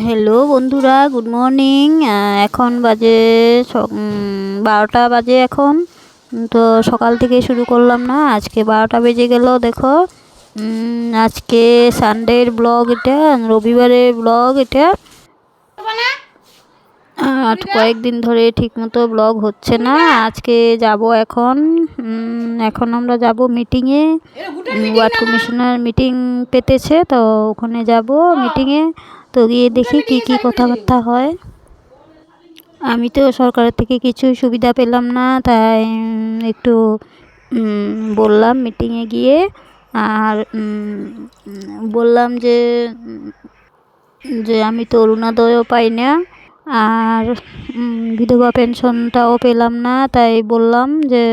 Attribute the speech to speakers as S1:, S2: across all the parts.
S1: Hello বন্ধুরা, good morning. এখন বাজে 12টা বাজে এখন। তো সকাল থেকে শুরু করলাম না, আজকে 12টা বেজে গেল। দেখো, আজকে সানডের ব্লগ, এটা রবিবারের ব্লগ এটা। আর কয়েকদিন ধরে ঠিকমতো ব্লগ হচ্ছে না। আজকে যাব এখন। এখন আমরা যাব মিটিংয়ে। ওয়ার্ড কমিশনার মিটিং পেতেছে, তো ওখানে যাব মিটিংয়ে। তো গিয়ে দেখি কি কি কথাবার্তা হয়। আমি তো সরকারের থেকে কিছুই সুবিধা পেলাম না, তাই একটু বললাম মিটিংয়ে গিয়ে। আর বললাম যে আমি তো অরুণোদয়ও পাই না, আর বিধবা পেনশনটাও পেলাম না। তাই বললাম যে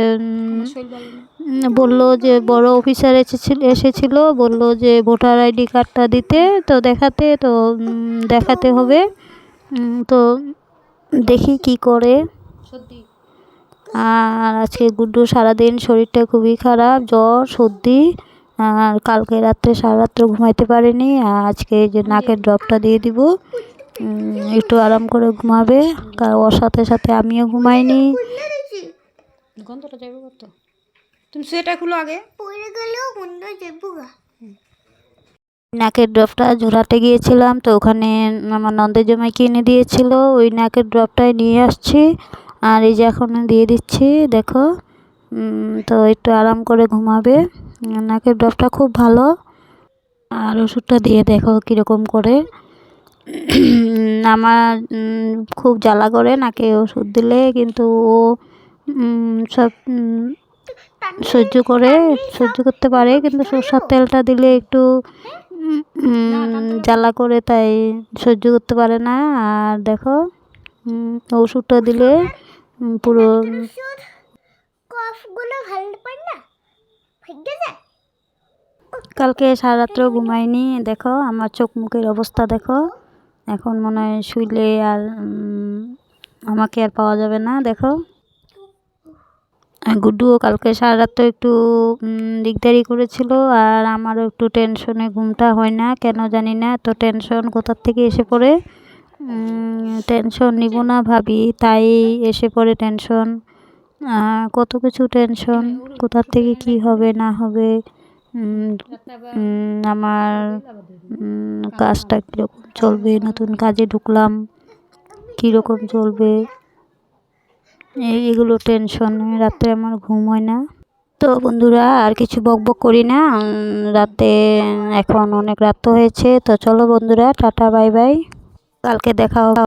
S1: বললো যে বড় অফিসার এসেছিল, বললো যে ভোটার আইডি কার্ডটা দিতে, তো দেখাতে হবে। তো দেখি কি করে। আর আজকে গুড্ডু সারাদিন শরীরটা খুবই খারাপ, জ্বর সর্দি। আর কালকে রাত্রে সারা রাত্র ঘুমাইতে পারেনি। আর আজকে যে নাকের ড্রপটা দিয়ে দিব, একটু আরাম করে ঘুমাবে। ওর সাথে সাথে আমিও ঘুমাইনি। গন্ধটা যাইব কত, তুমি সেটা খুলো আগে। পড়ে গেলেও গন্ধ যাইব গা। নাকের ড্রপটা ঝোলাতে গিয়েছিলাম, তো ওখানে আমার নন্দের জামাই কিনে দিয়েছিল, ওই নাকের ড্রপটাই নিয়ে আসছি। আর এই যে এখন দিয়ে দিচ্ছি, দেখো। তো একটু আরাম করে ঘুমাবে। নাকের ড্রপটা খুব ভালো। আর ওষুধটা দিয়ে দেখো কীরকম করে। আমার খুব জ্বালা করে নাকে ওষুধ দিলে, কিন্তু ও সব সহ্য করতে পারে, কিন্তু সরষের তেলটা দিলে একটু জ্বালা করে, তাই সহ্য করতে পারে না। আর দেখো, ওষুধটা দিলে পুরো কালকে সারা রাত্র ঘুমাইনি। দেখো আমার চোখ মুখের অবস্থা দেখো। এখন মনে হয় শুইলে আর আমাকে আর পাওয়া যাবে না। দেখো, গুড্ডুও কালকে সারা রাত একটু দিকদারি করেছিল। আর আমারও একটু টেনশনে ঘুমটা হয় না, কেন জানি না। তো টেনশন কোথার থেকে এসে পড়ে, টেনশন নিব না ভাবি, তাই এসে পড়ে টেনশন। কত কিছু টেনশন, কোথার থেকে কি হবে না হবে। আমার কাজটা কীরকম চলবে, নতুন কাজে ঢুকলাম, কীরকম চলবে, এগুলো টেনশন। রাত্রে আমার ঘুম হয় না। তো বন্ধুরা, আর কিছু বকবক করি না। রাতে এখন অনেক রাত হয়েছে। তো চলো বন্ধুরা, টাটা বাই বাই, কালকে দেখা হবে।